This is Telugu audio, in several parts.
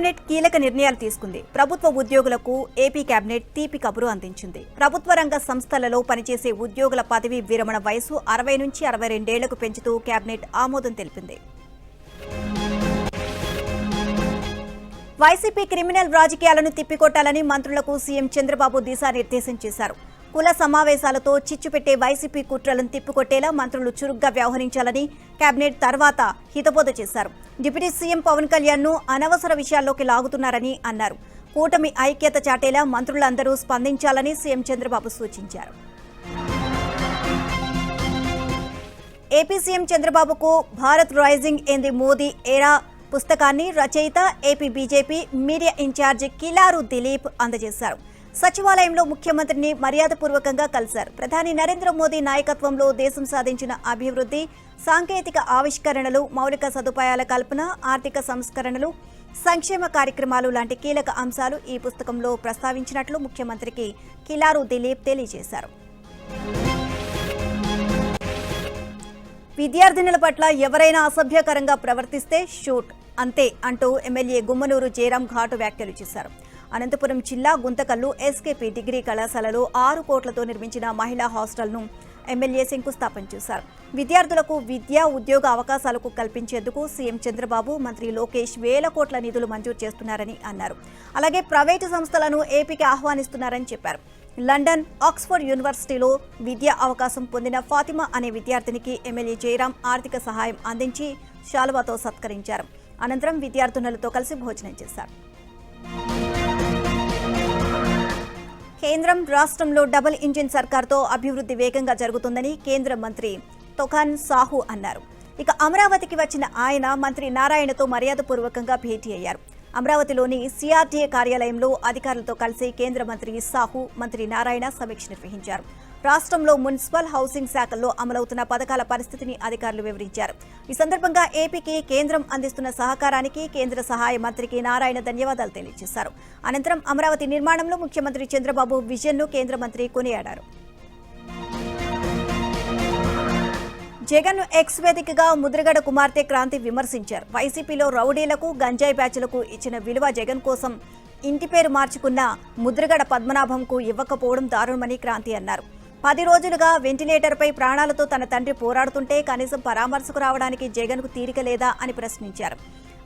కేబినెట్ కీలక నిర్ణయాలు తీసుకుంది. ప్రభుత్వ ఉద్యోగులకు ఏపీ కేబినెట్ తీపి కబురు అందించింది. ప్రభుత్వ రంగ సంస్థలలో పనిచేసే ఉద్యోగుల పదవీ విరమణ వయసు 60 నుంచి 62 ఏళ్లకు పెంచుతూ కేబినెట్ ఆమోదం తెలిపింది. వైసీపీ క్రిమినల్ రాజకీయాలను తిప్పికొట్టాలని మంత్రులకు సీఎం చంద్రబాబు దిశానిర్దేశం చేశారు. కుల సమావేశాలతో చిచ్చుపెట్టే వైసీపీ కుట్రలను తిప్పికొట్టేలా మంత్రులు చురుగ్గా వ్యవహరించాలని కేబినెట్ తర్వాత హితబోధ చేశారు. డిప్యూటీ సీఎం పవన్ కళ్యాణ్ ను అనవసర విషయాల్లోకి లాగుతున్నారని అన్నారు. కూటమి ఐక్యత చాటేలా మంత్రులందరూ స్పందించాలని సీఎం చంద్రబాబు సూచించారు. ఏపీ సీఎం చంద్రబాబుకు Bharat rising in the Modi era పుస్తకాన్ని రచయిత ఏపీ బీజేపీ మీడియా ఇన్ఛార్జి కిలారు దిలీప్ అందజేశారు. సచివాలయంలో ముఖ్యమంత్రిని మర్యాదపూర్వకంగా కలిశారు. ప్రధాని నరేంద్ర మోదీ నాయకత్వంలో దేశం సాధించిన అభివృద్ధి, సాంకేతిక ఆవిష్కరణలు, మౌలిక సదుపాయాల కల్పన, ఆర్థిక సంస్కరణలు, సంక్షేమ కార్యక్రమాలు లాంటి కీలక అంశాలు ఈ పుస్తకంలో ప్రస్తావించినట్లు ముఖ్యమంత్రికి కిలారు దిలీప్ తెలియజేశారు. విద్యార్థినుల పట్ల ఎవరైనా అసభ్యకరంగా ప్రవర్తిస్తే షూట్ అంతే అంటూ ఎమ్మెల్యే గుమ్మనూరు జయరాం ఘాటు వ్యాఖ్యలు చేశారు. అనంతపురం జిల్లా గుంతకల్లు ఎస్కేపీ డిగ్రీ కళాశాలలో 6 కోట్లతో నిర్మించిన మహిళా హాస్టల్ను ఎమ్మెల్యే శంకుస్థాపన చేశారు. విద్యార్థులకు విద్యా ఉద్యోగ అవకాశాలకు కల్పించేందుకు సీఎం చంద్రబాబు, మంత్రి లోకేష్ వేల కోట్ల నిధులు మంజూరు చేస్తున్నారని అన్నారు. అలాగే ప్రైవేటు సంస్థలను ఏపీకి ఆహ్వానిస్తున్నారని చెప్పారు. లండన్, ఆక్స్ఫర్డ్ యూనివర్సిటీలో విద్యా అవకాశం పొందిన ఫాతిమా అనే విద్యార్థినికి ఎమ్మెల్యే జయరాం ఆర్థిక సహాయం అందించి శాలువాతో సత్కరించారు. అనంతరం విద్యార్థినులతో కలిసి భోజనం చేశారు. కేంద్రం రాష్ట్రంలో డబుల్ ఇంజిన్ సర్కార్తో అభివృద్ధి వేగంగా జరుగుతుందని కేంద్ర మంత్రి తొఖాన్ సాహు అన్నారు. ఇక అమరావతికి వచ్చిన ఆయన మంత్రి నారాయణతో మర్యాదపూర్వకంగా భేటీ అయ్యారు. అమరావతిలోని సిఆర్డీఏ కార్యాలయంలో అధికారులతో కలిసి కేంద్ర మంత్రి సాహు, మంత్రి నారాయణ సమీక్ష నిర్వహించారు. రాష్ట్రంలో మున్సిపల్, హౌసింగ్ శాఖల్లో అమలవుతున్న పథకాల పరిస్థితిని అధికారులు వివరించారు. ఈ సందర్భంగా ఏపీకి కేంద్రం అందిస్తున్న సహకారానికి కేంద్ర సహాయ మంత్రికి నారాయణ ధన్యవాదాలు తెలియజేశారు. అనంతరం అమరావతి నిర్మాణంలో ముఖ్యమంత్రి చంద్రబాబు విజన్ను కేంద్ర మంత్రి కొనియాడారు. జగన్ ఎక్స్ వేదికగా ముద్రగడ కుమార్తె క్రాంతి విమర్శించారు. వైసీపీలో రౌడీలకు, గంజాయి బ్యాచ్లకు ఇచ్చిన విలువ జగన్ కోసం ఇంటి పేరు మార్చుకున్న ముద్రగడ పద్మనాభంకు ఇవ్వకపోవడం దారుణమని క్రాంతి అన్నారు. 10 రోజులుగా వెంటిలేటర్పై ప్రాణాలతో తన తండ్రి పోరాడుతుంటే కనీసం పరామర్శకు రావడానికి జగన్కు తీరిక లేదా అని ప్రశ్నించారు.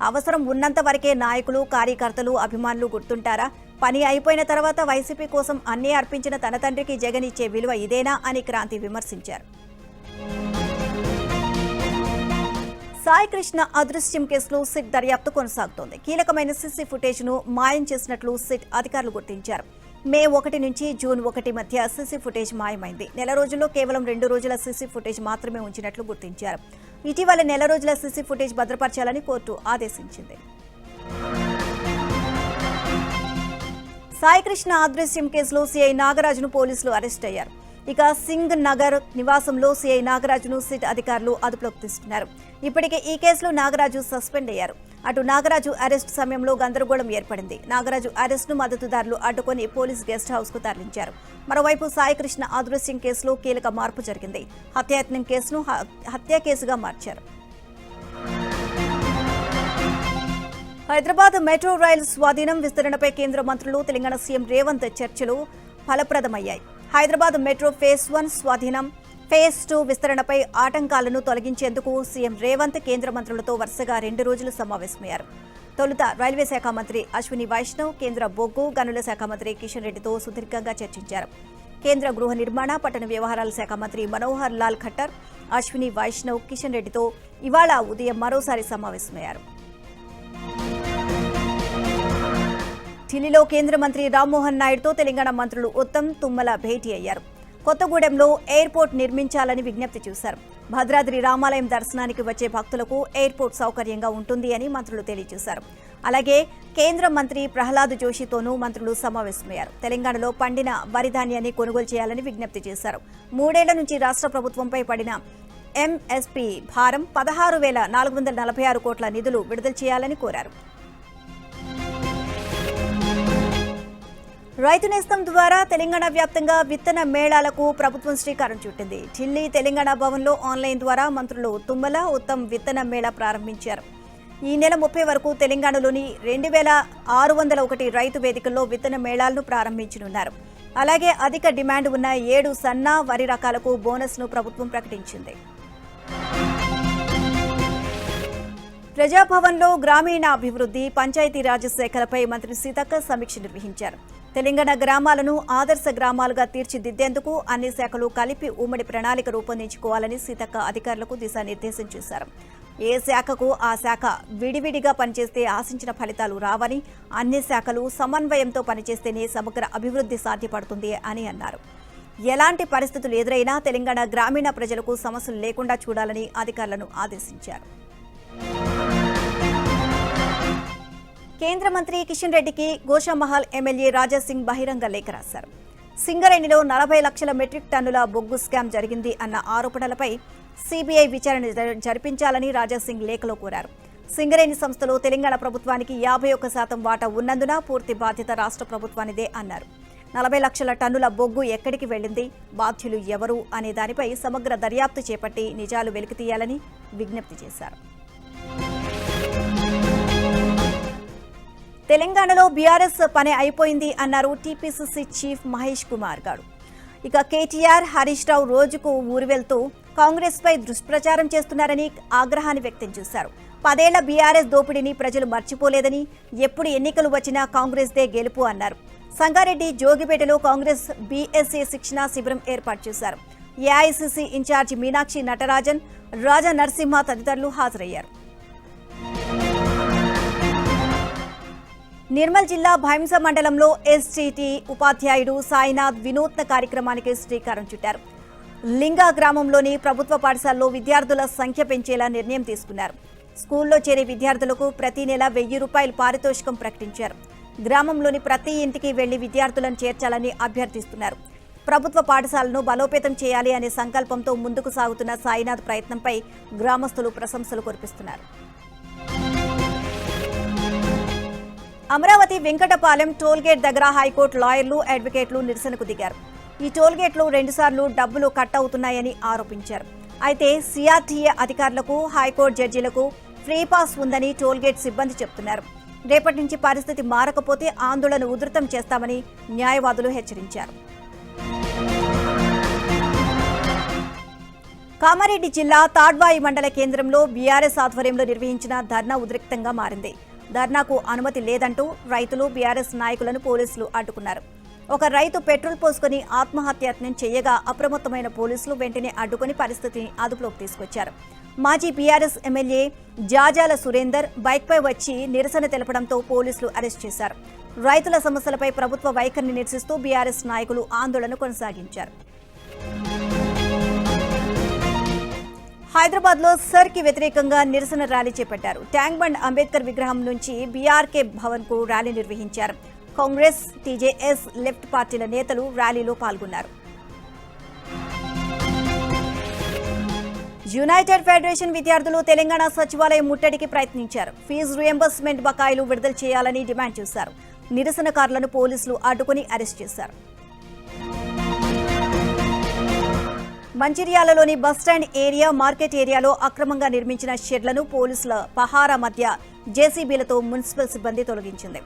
అవసరం ఉన్నంత వరకే నాయకులు, కార్యకర్తలు, అభిమానులు గుర్తుంటారా? పని అయిపోయిన తర్వాత వైసీపీ కోసం అన్నీ అర్పించిన తన తండ్రికి జగన్ ఇచ్చే విలువ ఇదేనా అని క్రాంతి విమర్శించారు. సాయి కృష్ణ అదృశ్యం కేసులో సిట్ దర్యాప్తు కొనసాగుతోంది. కీలకమైన సీసీ ఫుటేజ్ను మాయం చేసినట్లు సిట్ అధికారులు గుర్తించారు. మే 1 నుంచి జూన్ 1 మధ్య సీసీ ఫుటేజ్ మాయమైంది. నెల రోజుల్లో కేవలం 2 రోజుల సీసీ ఫుటేజ్ మాత్రమే ఉంచినట్లు గుర్తించారు. ఇటీవల నెల రోజుల సీసీ ఫుటేజ్ భద్రపరచాలని కోర్టు ఆదేశించింది. సాయి కృష్ణ అదృశ్యం కేసులో సీఐ నాగరాజును పోలీసులు అరెస్ట్ అయ్యారు. ఇక సింగ్ నగర్ నివాసంలో సీఐ నాగరాజును సిట్ అధికారులు అదుపులోకి తీసుకున్నారు. ఇప్పటికే ఈ కేసులో నాగరాజు సస్పెండ్ అయ్యారు. అటు నాగరాజు అరెస్ట్ సమయంలో గందరగోళం ఏర్పడింది. నాగరాజు అరెస్టును మద్దతుదారులు అడ్డుకొని పోలీస్ గెస్ట్ హౌస్ కు తరలించారు. మరోవైపు సాయి కృష్ణ అదృశ్యం కేసులో కీలక మార్పు జరిగింది. హత్యాయత్నం కేసును హత్య కేసుగా మార్చారు. హైదరాబాద్ మెట్రో రైలు స్వాధీనం విస్తరణపై కేంద్ర మంత్రులు, తెలంగాణ సీఎం రేవంత్ చర్చలు ఫలప్రదమయ్యాయి. హైదరాబాద్ మెట్రో ఫేజ్ 1 స్వాధీనం, ఫేజ్ 2 విస్తరణపై ఆటంకాలను తొలగించేందుకు సీఎం రేవంత్ కేంద్ర మంత్రులతో వరుసగా 2 రోజులు సమావేశమయ్యారు. తొలుత రైల్వే శాఖ మంత్రి అశ్విని వైష్ణవ్, కేంద్ర బొగ్గు గనుల శాఖ మంత్రి కిషన్ రెడ్డితో సుదీర్ఘంగా చర్చించారు. కేంద్ర గృహ నిర్మాణ, పట్టణ వ్యవహారాల శాఖ మంత్రి మనోహర్ లాల్ ఖట్టర్, అశ్విని వైష్ణవ్, కిషన్ రెడ్డితో ఇవాళ ఉదయం మరోసారి సమావేశమయ్యారు. ఢిల్లీలో కేంద్ర మంత్రి రామ్మోహన్ నాయుడుతో తెలంగాణ మంత్రులు ఉత్తమ్, తుమ్మల భేటీ అయ్యారు. కొత్తగూడెంలో ఎయిర్పోర్ట్ నిర్మించాలని విజ్ఞప్తి చేశారు. భద్రాద్రి రామాలయం దర్శనానికి వచ్చే భక్తులకు ఎయిర్పోర్ట్ సౌకర్యంగా ఉంటుంది అని మంత్రులు తెలియజేశారు. అలాగే కేంద్ర మంత్రి ప్రహ్లాద్ జోషితోనూ మంత్రులు సమావేశమయ్యారు. తెలంగాణలో పండిన వరి ధాన్యాన్ని కొనుగోలు చేయాలని విజ్ఞప్తి చేశారు. 3 ఏళ్ల నుంచి రాష్ట్ర ప్రభుత్వంపై పడిన ఎంఎస్పీ భారం 16,446 కోట్ల నిధులు విడుదల చేయాలని కోరారు. రైతు నేస్తం ద్వారా తెలంగాణ వ్యాప్తంగా విత్తన మేళాలకు ప్రభుత్వం శ్రీకారం చుట్టింది. ఢిల్లీ తెలంగాణ భవన్లో ఆన్లైన్ ద్వారా మంత్రులు తుమ్మల, ఉత్తమ్ విత్తన మేళా ప్రారంభించారు. ఈ నెల 30 వరకు తెలంగాణలోని 2601 రైతు వేదికల్లో విత్తన మేళాలను ప్రారంభించనున్నారు. అలాగే అధిక డిమాండ్ ఉన్న 7 సన్న వరి రకాలకు బోనస్ను ప్రభుత్వం ప్రకటించింది. ప్రజాభవన్లో గ్రామీణాభివృద్ధి, పంచాయతీరాజ్ శాఖలపై మంత్రి సీతక్క సమీక్ష నిర్వహించారు. తెలంగాణ గ్రామాలను ఆదర్శ గ్రామాలుగా తీర్చిదిద్దేందుకు అన్ని శాఖలు కలిపి ఉమ్మడి ప్రణాళిక రూపొందించుకోవాలని సీతక్క అధికారులకు దిశానిర్దేశం చేశారు. ఏ శాఖకు ఆ శాఖ విడివిడిగా పనిచేస్తే ఆశించిన ఫలితాలు రావని, అన్ని శాఖలు సమన్వయంతో పనిచేస్తేనే సమగ్ర అభివృద్ధి సాధ్యపడుతుంది అని అన్నారు. ఎలాంటి పరిస్థితులు ఎదురైనా తెలంగాణ గ్రామీణ ప్రజలకు సమస్యలు లేకుండా చూడాలని అధికారులను ఆదేశించారు. కేంద్ర మంత్రి కిషన్ రెడ్డికి గోషామహల్ ఎమ్మెల్యే రాజాసింగ్ బహిరంగ లేఖ రాశారు. సింగరేణిలో 40 లక్షల మెట్రిక్ టన్నుల బొగ్గు స్కామ్ జరిగింది అన్న ఆరోపణలపై సిబిఐ విచారణ జరిపించాలని రాజాసింగ్ లేఖలో కోరారు. సింగరేణి సంస్థలో తెలంగాణ ప్రభుత్వానికి 51% వాటా ఉన్నందున పూర్తి బాధ్యత రాష్ట్ర ప్రభుత్వానిదే అన్నారు. 40 లక్షల టన్నుల బొగ్గు ఎక్కడికి వెళ్లింది, బాధ్యులు ఎవరు అనే దానిపై సమగ్ర దర్యాప్తు చేపట్టి నిజాలు వెలికితీయాలని విజ్ఞప్తి చేశారు. తెలంగాణలో బీఆర్ఎస్ పని అయిపోయింది అన్నారు టీపీసీసీ చీఫ్ మహేష్ కుమార్ గారు. ఇక కేటీఆర్, హరీష్ రావు రోజుకు ఊరు వెళ్తూ కాంగ్రెస్ పై దుష్ప్రచారం చేస్తున్నారని ఆగ్రహాన్ని వ్యక్తం చేశారు. 10 ఏళ్ల బీఆర్ఎస్ దోపిడీని ప్రజలు మర్చిపోలేదని, ఎప్పుడు ఎన్నికలు వచ్చినా కాంగ్రెస్దే గెలుపు అన్నారు. సంగారెడ్డి జోగిపేటలో కాంగ్రెస్ బీఎస్సీ శిక్షణా శిబిరం ఏర్పాటు చేశారు. ఏఐసీసీ ఇన్ఛార్జి మీనాక్షి నటరాజన్, రాజా నరసింహ తదితరులు హాజరయ్యారు. నిర్మల్ జిల్లా భైంస మండలంలో ఎస్టీటీ ఉపాధ్యాయుడు సాయినాథ్ వినూత్న కార్యక్రమానికి శ్రీకారం చుట్టారు. లింగా గ్రామంలోని ప్రభుత్వ పాఠశాలలో విద్యార్థుల సంఖ్య పెంచేలా నిర్ణయం తీసుకున్నారు. స్కూల్లో చేరే విద్యార్థులకు ప్రతి నెల 1000 రూపాయలు పారితోషికం ప్రకటించారు. గ్రామంలోని ప్రతి ఇంటికి వెళ్లి విద్యార్థులను చేర్చాలని అభ్యర్థిస్తున్నారు. ప్రభుత్వ పాఠశాలను బలోపేతం చేయాలి అనే సంకల్పంతో ముందుకు సాగుతున్న సాయినాథ్ ప్రయత్నంపై గ్రామస్తులు ప్రశంసలు కురిపిస్తున్నారు. అమరావతి వెంకటపాలెం టోల్గేట్ దగ్గర హైకోర్టు లాయర్లు, అడ్వకేట్లు నిరసనకు దిగారు. ఈ టోల్గేట్లో 2 సార్లు డబ్బులు కట్ అవుతున్నాయని ఆరోపించారు. అయితే సిఆర్టీఏ అధికారులకు, హైకోర్టు జడ్జీలకు ఫ్రీ పాస్ ఉందని టోల్గేట్ సిబ్బంది చెబుతున్నారు. రేపటి నుంచి పరిస్థితి మారకపోతే ఆందోళన ఉధృతం చేస్తామని న్యాయవాదులు హెచ్చరించారు. కామారెడ్డి జిల్లా తాడ్వాయి మండల కేంద్రంలో బీఆర్ఎస్ ఆధ్వర్యంలో నిర్వహించిన ధర్నా ఉద్రిక్తంగా మారింది. ధర్నాకు అనుమతి లేదంటూ రైతులు, బీఆర్ఎస్ నాయకులను పోలీసులు అడ్డుకున్నారు. ఒక రైతు పెట్రోల్ పోసుకుని ఆత్మహత్యాయత్నం చేయగా అప్రమత్తమైన పోలీసులు వెంటనే అడ్డుకుని పరిస్థితిని అదుపులోకి తీసుకొచ్చారు. మాజీ బీఆర్ఎస్ ఎమ్మెల్యే జాజాల సురేందర్ బైక్పై వచ్చి నిరసన తెలపడంతో పోలీసులు అరెస్ట్ చేశారు. రైతుల సమస్యలపై ప్రభుత్వ వైఖరిని నిరసిస్తూ బీఆర్ఎస్ నాయకులు ఆందోళన కొనసాగించారు. హైదరాబాద్లో సర్కి వ్యతిరేకంగా నిరసన ర్యాలీ చేపట్టారు. ట్యాంక్ బండ్ అంబేద్కర్ విగ్రహం నుంచి బీఆర్కే భవన్కు ర్యాలీ నిర్వహించారు. కాంగ్రెస్, టీజేఎస్, లెఫ్ట్ పార్టీల నేతలు ర్యాలీలో పాల్గొన్నారు. యునైటెడ్ ఫెడరేషన్ విద్యార్థులు తెలంగాణ సచివాలయం ముట్టడికి ప్రయత్నించారు. ఫీజు రియంబర్స్మెంట్ బకాయిలు విడుదల చేయాలని డిమాండ్ చేశారు. నిరసనకారులను పోలీసులు అడ్డుకుని అరెస్ట్ చేశారు. మంచిర్యాలలోని బస్టాండ్ ఏరియా, మార్కెట్ ఏరియాలో అక్రమంగా నిర్మించిన షెడ్లను పోలీసుల పహారా మధ్య జేసీబీలతో మున్సిపల్ సిబ్బంది తొలగించింది.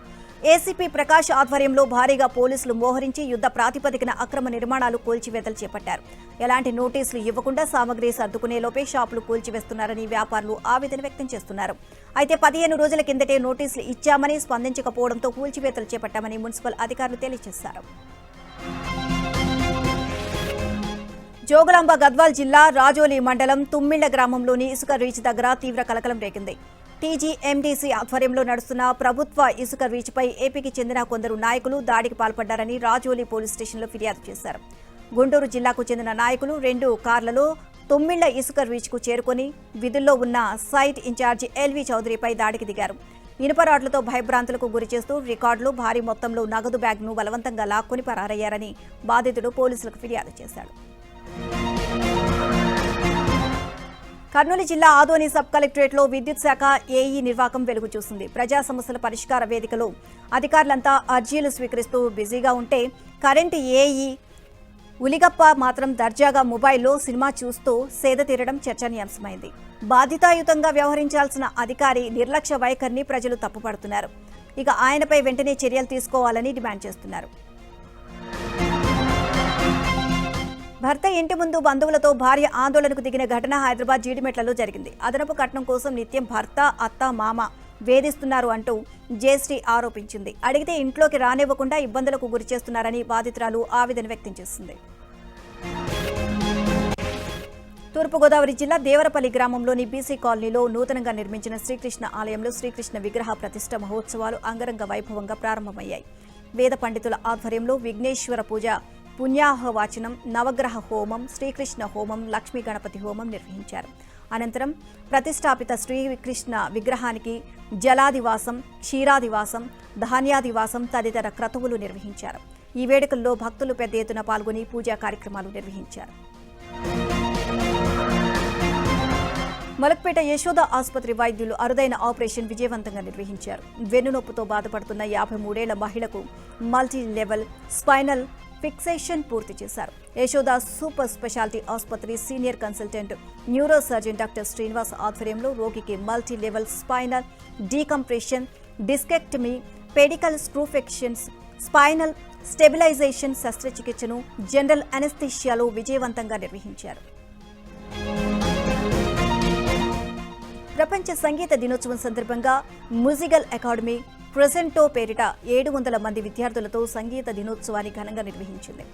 ఏసీపీ ప్రకాష్ ఆధ్వర్యంలో భారీగా పోలీసులు మోహరించి యుద్ధ ప్రాతిపదికన అక్రమ నిర్మాణాలు కూల్చివేతలు చేపట్టారు. ఎలాంటి నోటీసులు ఇవ్వకుండా సామగ్రి సర్దుకునేలోపే షాపులు కూల్చివేస్తున్నారని వ్యాపారులు ఆవేదన వ్యక్తం చేస్తున్నారు. అయితే 15 రోజుల కిందటే నోటీసులు ఇచ్చామని, స్పందించకపోవడంతో కూల్చివేతలు చేపట్టామని మున్సిపల్ అధికారులు తెలియజేశారు. జోగులాంబ గద్వాల్ జిల్లా రాజోలి మండలం తుమ్మిళ్ల గ్రామంలోని ఇసుక రీచ్ దగ్గర తీవ్ర కలకలం రేగింది. టీజీఎండీసీ ఆధ్వర్యంలో నడుస్తున్న ప్రభుత్వ ఇసుక రీచ్పై ఏపీకి చెందిన కొందరు నాయకులు దాడికి పాల్పడ్డారని రాజోలి పోలీస్ స్టేషన్లో ఫిర్యాదు చేశారు. గుంటూరు జిల్లాకు చెందిన నాయకులు 2 కార్లలో తుమ్మిళ్ల ఇసుక రీచ్కు చేరుకుని విధుల్లో ఉన్న సైట్ ఇన్ఛార్జి ఎల్వి చౌదరిపై దాడికి దిగారు. ఇనుప రాడ్లతో భయభ్రాంతులకు గురిచేస్తూ రికార్డులు, భారీ మొత్తంలో నగదు బ్యాగ్ను బలవంతంగా లాక్కొని పరారయ్యారని బాధితుడు పోలీసులకు ఫిర్యాదు చేశాడు. కర్నూలు జిల్లా ఆదోని సబ్ కలెక్టరేట్లో విద్యుత్ శాఖ ఏఈ నిర్వాకం వెలుగు చూసింది. ప్రజా సమస్యల పరిష్కార వేదికలో అధికారులంతా అర్జీలు స్వీకరిస్తూ బిజీగా ఉంటే కరెంటు ఏఈ ఉలిగప్ప మాత్రం దర్జాగా మొబైల్లో సినిమా చూస్తూ సేద తీరడం చర్చనీయాంశమైంది. బాధ్యతాయుతంగా వ్యవహరించాల్సిన అధికారి నిర్లక్ష్య వైఖరిని ప్రజలు తప్పుపడుతున్నారు. ఇక ఆయనపై వెంటనే చర్యలు తీసుకోవాలని డిమాండ్ చేస్తున్నారు. భర్త ఇంటి ముందు బంధువులతో భార్య ఆందోళనకు దిగిన ఘటన హైదరాబాద్ జీడిమెట్లలో జరిగింది. అదనపు కట్నం కోసం నిత్యం భర్త, అత్త, మామ వేధిస్తున్నారు అంటూ జయశ్రీ ఆరోపించింది. అడిగితే ఇంట్లోకి రానివ్వకుండా ఇబ్బందులకు గురిచేస్తున్నారని బాధితురాలు ఆవేదన వ్యక్తం చేసింది. తూర్పుగోదావరి జిల్లా దేవరపల్లి గ్రామంలోని బీసీ కాలనీలో నూతనంగా నిర్మించిన శ్రీకృష్ణ ఆలయంలో శ్రీకృష్ణ విగ్రహ ప్రతిష్ఠ మహోత్సవాలు అంగరంగ వైభవంగా ప్రారంభమయ్యాయి. వేద పండితుల ఆధ్వర్యంలో విఘ్నేశ్వర పూజ, పుణ్యాహవాచనం, నవగ్రహ హోమం, శ్రీకృష్ణ హోమం, లక్ష్మీ గణపతి హోమం నిర్వహించారు. అనంతరం ప్రతిష్టాపిత శ్రీకృష్ణ విగ్రహానికి జలాదివాసం, క్షీరాదివాసం, ధాన్యాదివాసం తదితర క్రతువులు నిర్వహించారు. ఈ వేడుకల్లో భక్తులు పెద్ద ఎత్తున పాల్గొని పూజా కార్యక్రమాలు నిర్వహించారు. మలక్పేట యశోద ఆసుపత్రి వైద్యులు అరుదైన ఆపరేషన్ విజయవంతంగా నిర్వహించారు. వెన్నునొప్పితో బాధపడుతున్న 53 ఏళ్ల మహిళకు మల్టీ లెవెల్ స్పైనల్ ఫిక్సేషన్ పూర్తి చేశారు. యశోద సూపర్ స్పెషాలిటీ ఆసుపత్రి senior consultant neuro surgeon doctor Srinivas ఆధ్వర్యంలో రోగికి multi level spinal decompression, discectomy, pedicle screw fixations, spinal stabilisation శస్త్రచికిత్సను జనరల్ అనెస్థీషియాలో విజయవంతంగా నిర్వహించారు. ప్రపంచ సంగీత దినోత్సవం సందర్భంగా మ్యూజికల్ అకాడమీ ప్రెజెంటో పేరిట 700 మంది విద్యార్థులతో సంగీత దినోత్సవాన్ని ఘనంగా నిర్వహించింది.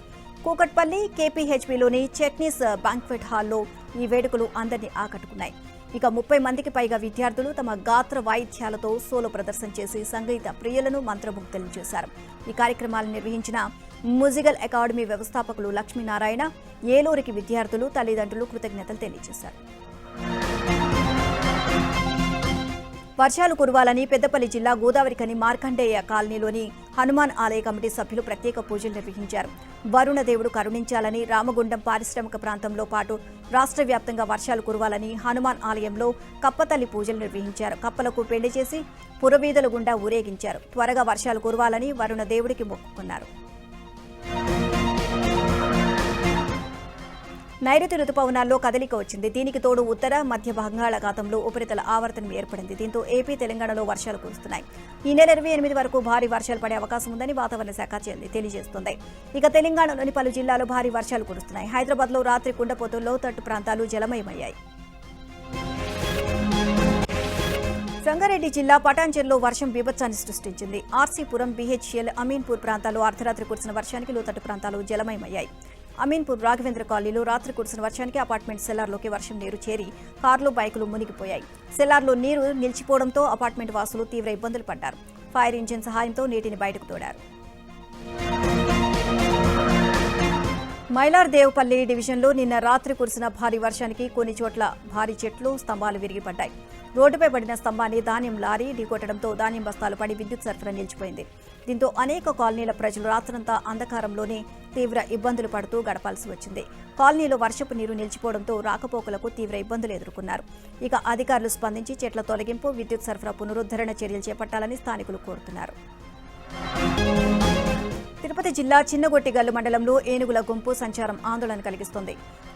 కూకట్పల్లి కేపీహెచ్బీలోని చట్నీస్ బ్యాంక్వెట్ హాల్లో ఈ వేడుకలు అందరినీ ఆకట్టుకున్నాయి. ఇక 30 మందికి పైగా విద్యార్థులు తమ గాత్ర వాయిద్యాలతో సోలో ప్రదర్శన చేసి సంగీత ప్రియులను మంత్రముగ్ధులను చేశారు. ఈ కార్యక్రమాలను నిర్వహించిన మ్యూజికల్ అకాడమీ వ్యవస్థాపకులు లక్ష్మీనారాయణ, ఏలూరికి విద్యార్థులు, తల్లిదండ్రులు కృతజ్ఞతలు తెలియజేశారు. వర్షాలు కురవాలని పెద్దపల్లి జిల్లా గోదావరిఖని మార్కండేయ కాలనీలోని హనుమాన్ ఆలయ కమిటీ సభ్యులు ప్రత్యేక పూజలు నిర్వహించారు. వరుణ దేవుడు కరుణించాలని, రామగుండం పారిశ్రామిక ప్రాంతంలో పాటు రాష్ట్ర వ్యాప్తంగా వర్షాలు కురవాలని హనుమాన్ ఆలయంలో కప్పతల్లి పూజలు నిర్వహించారు. కప్పలకు పెళ్లి చేసి పురవీధుల గుండా ఊరేగించారు. త్వరగా వర్షాలు కురవాలని వరుణ దేవుడికి మొక్కుకున్నారు. నైరుతి రుతుపవనాల్లో కదలిక వచ్చింది. దీనికి తోడు ఉత్తర మధ్య బంగాళాఖాతంలో ఉపరితల ఆవర్తనం ఏర్పడింది. దీంతో ఏపీ, తెలంగాణలో వర్షాలు కురుస్తున్నాయి. ఈ నెల 28 వరకు భారీ వర్షాలు పడే అవకాశం ఉందని వాతావరణ శాఖ తెలియజేస్తోంది. ఇక తెలంగాణలోని పలు జిల్లాల్లో భారీ వర్షాలు కురుస్తున్నాయి. హైదరాబాద్లో రాత్రి కుండపోతు లోతట్టు ప్రాంతాలు జలమయమయ్యాయి. సంగారెడ్డి జిల్లా పటాన్చెరులో వర్షం బీభత్సాన్ని సృష్టించింది. ఆర్సీపురం, బీహెచ్ఎల్, అమీన్పూర్ ప్రాంతాల్లో అర్ధరాత్రి కురిసిన వర్షానికి లోతట్టు ప్రాంతాలు జలమయమయ్యాయి. అమీన్పూర్ రాఘవేంద్ర కాలనీలో రాత్రి కురిసిన వర్షానికి అపార్ట్మెంట్ సెల్లార్లోకి వర్షం నీరు చేరి కార్లు, బైకులు మునిగిపోయాయి. సెల్లార్లో నీరు నిలిచిపోవడంతో అపార్ట్మెంట్ వాసులు తీవ్ర ఇబ్బందులు పడ్డారు. ఫైర్ ఇంజిన్ సహాయంతో నీటిని బయటకు తోడారు. మైలార్దేవ్పల్లి డివిజన్లో నిన్న రాత్రి కురిసిన భారీ వర్షానికి కొన్ని చోట్ల భారీ చెట్లు, స్తంభాలు విరిగిపడ్డాయి. రోడ్డుపై పడిన స్తంభాన్ని ధాన్యం లారీ ఢీకొట్టడంతో ధాన్యం బస్తాలు పడి విద్యుత్ సరఫరా నిలిచిపోయింది. దీంతో అనేక కాలనీల ప్రజలు రాత్రంతా అంధకారంలోనే తీవ్ర ఇబ్బందులు పడుతూ గడపాల్సి వచ్చింది. కాలనీలో వర్షపు నీరు నిలిచిపోవడంతో రాకపోకలకు తీవ్ర ఇబ్బందులు ఎదుర్కొన్నారు. ఇక అధికారులు స్పందించి చెట్ల తొలగింపు, విద్యుత్ సరఫరా పునరుద్ధరణ చర్యలు చేపట్టాలని స్థానికులు కోరుతున్నారు. తిరుపతి జిల్లా చిన్నగొట్టిగల్లు మండలంలో ఏనుగుల గుంపు సంచారం ఆందోళన కలిగిస్తోంది.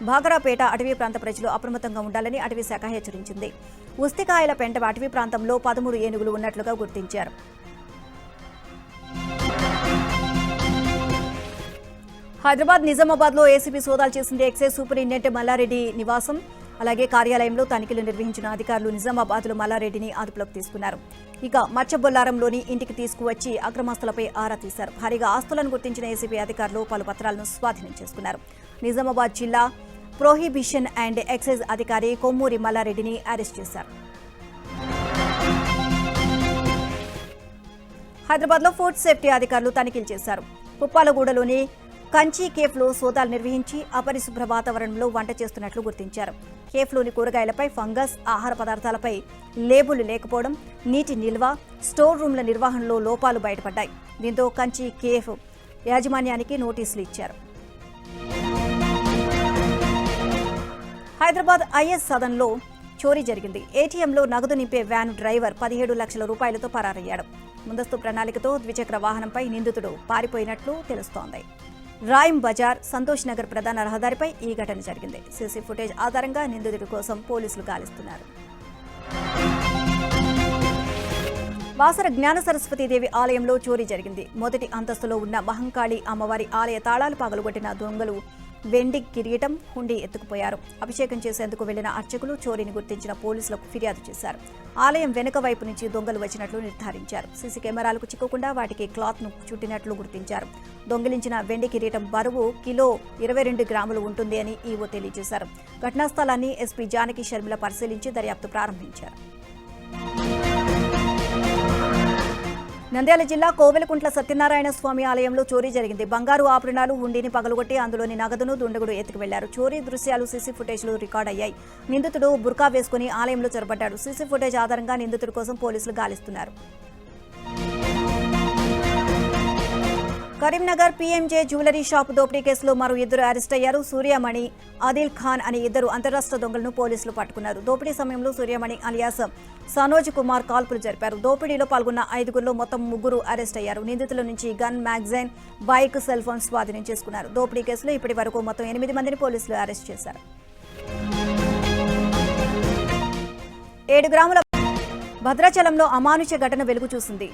భాగరాపేట అటవీ ప్రాంత ప్రజలు అప్రమత్తంగా ఉండాలని అటవీ శాఖ హెచ్చరించింది. ఉస్తికాయల పెంట అటవీ ప్రాంతంలో 13 ఏనుగులు ఉన్నట్లుగా గుర్తించారు. హైదరాబాద్, నిజామాబాద్లో ఏసీబీ సోదాలు చేసింది. ఎక్సైజ్ సూపరింటెండెంట్ మల్లారెడ్డి నివాసం, అలాగే కార్యాలయంలో తనిఖీలు నిర్వహించిన అధికారులు నిజామాబాద్లో మల్లారెడ్డిని అదుపులోకి తీసుకున్నారు. ఇక మచ్చబొల్లారంలోని ఇంటికి తీసుకువచ్చి అక్రమాస్తులపై ఆరా తీశారు. భారీగా ఆస్తులను గుర్తించిన ఏసీబీ అధికారులు పలు పత్రాలను స్వాధీనం చేసుకున్నారు. నిజామాబాద్ జిల్లా ప్రొహిబిషన్ అండ్ ఎక్సైజ్ అధికారి కొమ్మూరి మల్లారెడ్డిని అరెస్ట్ చేశారు. హైదరాబాద్లో ఫుడ్ సేఫ్టీ అధికారులు తనిఖీలు చేశారు. పుప్పాలగూడలోని కంచి కేఫ్లో సోదాలు నిర్వహించి అపరిశుభ్ర వాతావరణంలో వంట చేస్తున్నట్లు గుర్తించారు. కేఫ్లోని కూరగాయలపై ఫంగస్, ఆహార పదార్థాలపై లేబుల్ లేకపోవడం, నీటి నిల్వ, స్టోర్ రూమ్ల నిర్వహణలో లోపాలు బయటపడ్డాయి. దీంతో కంచి కేఫ్ యాజమాన్యానికి నోటీసులు ఇచ్చారు. హైదరాబాద్ ఐఎస్ సదన్లో చోరీ జరిగింది. ఏటీఎంలో నగదు నింపే వ్యాన్ డ్రైవర్ 17 లక్షల రూపాయలతో పరారయ్యాడు. ముందస్తు ప్రణాళికతో ద్విచక్ర వాహనంపై నిందితుడు పారిపోయినట్లు తెలుస్తోంది. రాయం బజార్, సంతోష్ నగర్ ప్రధాన రహదారిపై ఈ ఘటన జరిగింది. సీసీ ఫుటేజ్ ఆధారంగా నిందితుడి కోసం పోలీసులు గాలిస్తున్నారు. బాసర జ్ఞాన సరస్వతీదేవి ఆలయంలో చోరీ జరిగింది. మొదటి అంతస్తులో ఉన్న మహంకాళి అమ్మవారి ఆలయ తాళాలు పగలగొట్టిన దొంగలు వెండి కిరీటం, హుండీ ఎత్తుకుపోయారు. అభిషేకం చేసేందుకు వెళ్లిన అర్చకులు చోరీని గుర్తించిన పోలీసులకు ఫిర్యాదు చేశారు. ఆలయం వెనుక వైపు నుంచి దొంగలు వచ్చినట్లు నిర్ధారించారు. సీసీ కెమెరాలకు చిక్కకుండా వాటికి క్లాత్ను చుట్టినట్లు గుర్తించారు. దొంగిలించిన వెండి కిరీటం బరువు కిలో 22 గ్రాములు ఉంటుంది అని ఈవో తెలియజేశారు. ఘటనా స్థలాన్ని ఎస్పీ జానకి శర్మిల పరిశీలించి దర్యాప్తు ప్రారంభించారు. నంద్యాల జిల్లా కోవెలకుంట్ల సత్యనారాయణ స్వామి ఆలయంలో చోరీ జరిగింది. బంగారు ఆభరణాలు, హుండీని పగలగొట్టి అందులోని నగదును దుండగుడు ఎత్తుకు వెళ్లారు. చోరీ దృశ్యాలు సీసీ ఫుటేజ్లో రికార్డ్ అయ్యాయి. నిందితుడు బుర్కా వేసుకుని ఆలయంలో చొరబడ్డాడు. సీసీ ఫుటేజ్ ఆధారంగా నిందితుడి కోసం పోలీసులు గాలిస్తున్నారు. కరీంనగర్ పీఎంజే జ్యువెలరీ షాప్ దోపిడీ కేసులో మరో 2 అరెస్ట్ అయ్యారు. సూర్యమణి, ఆదిల్ ఖాన్ అనే 2 అంతరాష్ట్ర దొంగలను పోలీసులు పట్టుకున్నారు. దోపిడీ సమయంలో సూర్యమణి అలియాస్ సనోజ్ కుమార్ కాల్పులు జరిపారు. దోపిడీలో పాల్గొన్న 5గురిలో మొత్తం 3 అరెస్ట్ అయ్యారు. నిందితుల నుంచి gun, magazine, bike, cell phone స్వాధీనం చేసుకున్నారు. దోపిడీ కేసులో ఇప్పటి వరకు మొత్తం 8 మందిని పోలీసులు అరెస్ట్ చేశారు. 7 గ్రాముల భద్రాచలంలో అమానుష ఘటన వెలుగు చూసింది.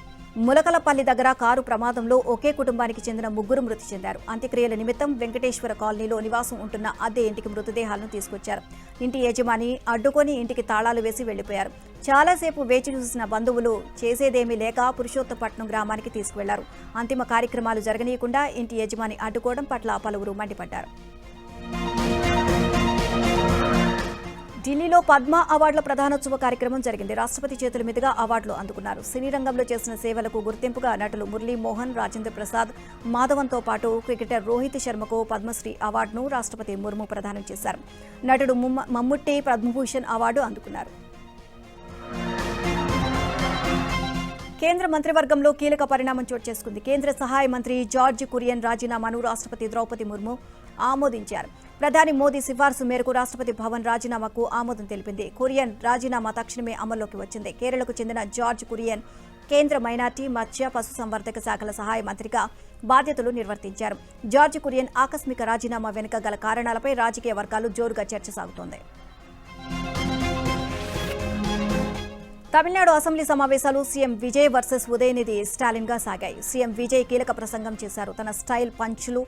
ములకలపల్లి దగ్గర కారు ప్రమాదంలో ఒకే కుటుంబానికి చెందిన 3 మృతి చెందారు. అంత్యక్రియల నిమిత్తం వెంకటేశ్వర కాలనీలో నివాసం ఉంటున్న అద్దె ఇంటికి మృతదేహాలను తీసుకొచ్చారు. ఇంటి యజమాని అడ్డుకొని ఇంటికి తాళాలు వేసి వెళ్లిపోయారు. చాలాసేపు వేచి చూసిన బంధువులు చేసేదేమీ లేక పురుషోత్తపట్నం గ్రామానికి తీసుకువెళ్లారు. అంతిమ కార్యక్రమాలు జరగనీయకుండా ఇంటి యజమాని అడ్డుకోవడం పట్ల పలువురు మండిపడ్డారు. ఢిల్లీలో పద్మ అవార్డుల ప్రధానోత్సవ కార్యక్రమం జరిగింది. రాష్ట్రపతి చేతుల మీదుగా అవార్డులు అందుకున్నారు. సినీ రంగంలో చేసిన సేవలకు గుర్తింపుగా నటులు మురళీ మోహన్, రాజేంద్ర ప్రసాద్, మాధవన్తో పాటు క్రికెటర్ రోహిత్ శర్మకు పద్మశ్రీ అవార్డును రాష్ట్రపతి ముర్ము ప్రదానం చేశారు. నటుడు మమ్ముట్టి పద్మభూషణ్ అవార్డు అందుకున్నారు. కేంద్ర మంత్రివర్గంలో కీలక పరిణామం చోటు చేసుకుంది. కేంద్ర సహాయ మంత్రి జార్జ్ కురియన్ రాజీనామాను రాష్ట్రపతి ద్రౌపది ముర్ము ఆమోదించారు. ప్రధాని మోదీ సిఫార్సు మేరకు రాష్ట్రపతి భవన్ రాజీనామాకు ఆమోదం తెలిపింది. కురియన్ రాజీనామా తక్షణమే అమల్లోకి వచ్చింది. కేరళకు చెందిన జార్జ్ కురియన్ కేంద్ర మైనార్టీ, మత్స్య, పశుసంవర్ధక శాఖల సహాయ మంత్రిగా బాధ్యతలు నిర్వర్తించారు. జార్జ్ కురియన్ ఆకస్మిక రాజీనామా వెనుక గల కారణాలపై రాజకీయ వర్గాలు జోరుగా చర్చ సాగుతోంది. తమిళనాడు అసెంబ్లీ సమావేశాలు సీఎం విజయ్ వర్సెస్ ఉదయనిధి స్టాలిన్ గా సాగాయి. సీఎం విజయ్ కీలక ప్రసంగం చేశారు. తన స్టైల్, పంచులు,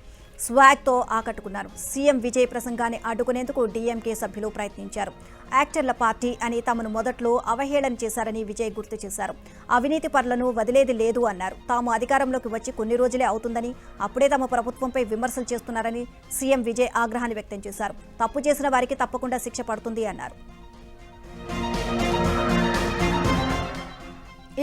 స్వాగ్తో ఆకట్టుకున్నారు. సీఎం విజయ్ ప్రసంగాన్ని అడ్డుకునేందుకు డీఎంకే సభ్యులు ప్రయత్నించారు. యాక్టర్ల పార్టీ అని తమను మొదట్లో అవహేళన చేశారని విజయ్ గుర్తు చేశారు. అవినీతి పరులను వదిలేది లేదు అన్నారు. తాము అధికారంలోకి వచ్చి కొన్ని రోజులే అవుతుందని, అప్పుడే తమ ప్రభుత్వంపై విమర్శలు చేస్తున్నారని సీఎం విజయ్ ఆగ్రహాన్ని వ్యక్తం చేశారు. తప్పు చేసిన వారికి తప్పకుండా శిక్ష పడుతుంది అన్నారు.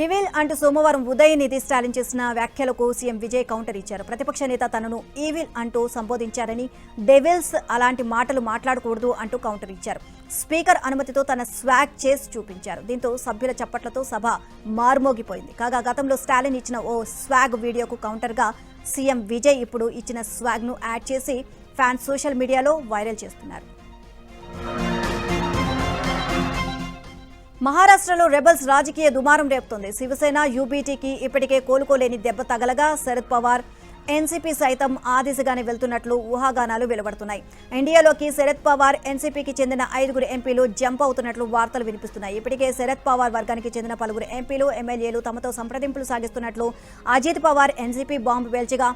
ఈవిల్ అంటూ సోమవారం ఉదయనిధి స్టాలిన్ చేసిన వ్యాఖ్యలకు సీఎం విజయ్ కౌంటర్ ఇచ్చారు. ప్రతిపక్ష నేత తనను ఈవిల్ అంటూ సంబోధించారని, డెవిల్స్ అలాంటి మాటలు మాట్లాడకూడదు అంటూ కౌంటర్ ఇచ్చారు. స్పీకర్ అనుమతితో తన స్వాగ్ చేసి చూపించారు. దీంతో సభ్యుల చప్పట్లతో సభ మార్మోగిపోయింది. కాగా గతంలో స్టాలిన్ ఇచ్చిన ఓ స్వాగ్ వీడియోకు కౌంటర్గా సీఎం విజయ్ ఇప్పుడు ఇచ్చిన స్వాగ్ను యాడ్ చేసి ఫ్యాన్స్ సోషల్ మీడియాలో వైరల్ చేస్తున్నారు. మహారాష్ట్రలో రెబల్స్ రాజకీయ దుమారం రేపుతోంది. శివసేన, యూబీటీకి ఇప్పటికే కోలుకోలేని దెబ్బ తగలగా శరద్ పవార్, ఎన్సీపీ సైతం ఆ దిశగానే వెళ్తున్నట్లు ఊహాగానాలు వెలువడుతున్నాయి. ఎన్డీఏలోకి శరద్ పవార్, ఎన్సీపీకి చెందిన 5 ఎంపీలు జంప్ అవుతున్నట్లు వార్తలు వినిపిస్తున్నాయి. ఇప్పటికే శరద్ పవార్ వర్గానికి చెందిన పలువురు ఎంపీలు, ఎమ్మెల్యేలు తమతో సంప్రదింపులు సాగిస్తున్నట్లు అజిత్ పవార్ ఎన్సీపీ బాంబు పేల్చగా,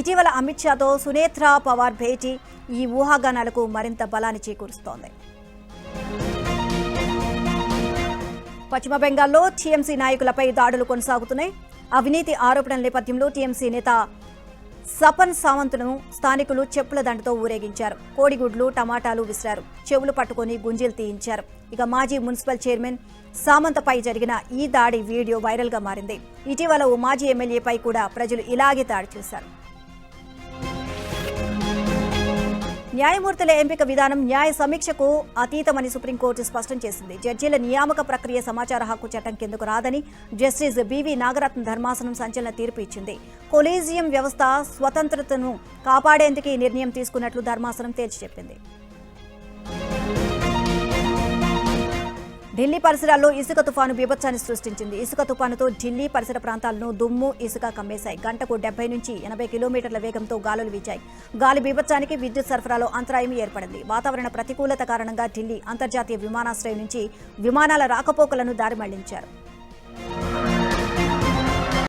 ఇటీవల అమిత్ షాతో సునేత్రా పవార్ భేటీ ఈ ఊహాగానాలకు మరింత బలాన్ని చేకూరుస్తోంది. పశ్చిమ బెంగాల్లో టీఎంసీ నాయకులపై దాడులు కొనసాగుతున్నాయి. అవినీతి ఆరోపణల నేపథ్యంలో టీఎంసీ నేత సపన్ సావంత్ను స్థానికులు చెప్పుల దండతో ఊరేగించారు. కోడిగుడ్లు, టమాటాలు విసిరారు. చెవులు పట్టుకుని గుంజీలు తీయించారు. ఇక మాజీ మున్సిపల్ చైర్మన్ సామంతపై జరిగిన ఈ దాడి వీడియో వైరల్గా మారింది. ఇటీవల ఓ మాజీ ఎమ్మెల్యేపై కూడా ప్రజలు ఇలాగే దాడి చేశారు. న్యాయమూర్తుల ఎంపిక విధానం న్యాయ సమీక్షకు అతీతమని సుప్రీంకోర్టు స్పష్టం చేసింది. జడ్జీల నియామక ప్రక్రియ సమాచార హక్కు చట్టం కిందకు రాదని జస్టిస్ బివి నాగరత్న ధర్మాసనం సంచలన తీర్పు ఇచ్చింది. కొలీజియం వ్యవస్థ స్వతంత్రతను కాపాడేందుకు ఈ నిర్ణయం తీసుకున్నట్లు ధర్మాసనం తేల్చి చెప్పింది. ఢిల్లీ పరిసరాల్లో ఇసుక తుఫాను బీభత్సాన్ని సృష్టించింది. ఇసుక తుఫానుతో ఢిల్లీ పరిసర ప్రాంతాలను దుమ్ము, ఇసుక కమ్మేశాయి. గంటకు 70 నుంచి 80 కిలోమీటర్ల వేగంతో గాలులు వీచాయి. గాలి బీభత్సానికి విద్యుత్ సరఫరాలో అంతరాయం ఏర్పడింది. వాతావరణ ప్రతికూలత కారణంగా ఢిల్లీ అంతర్జాతీయ విమానాశ్రయం నుంచి విమానాల రాకపోకలను దారి మళ్లించారు.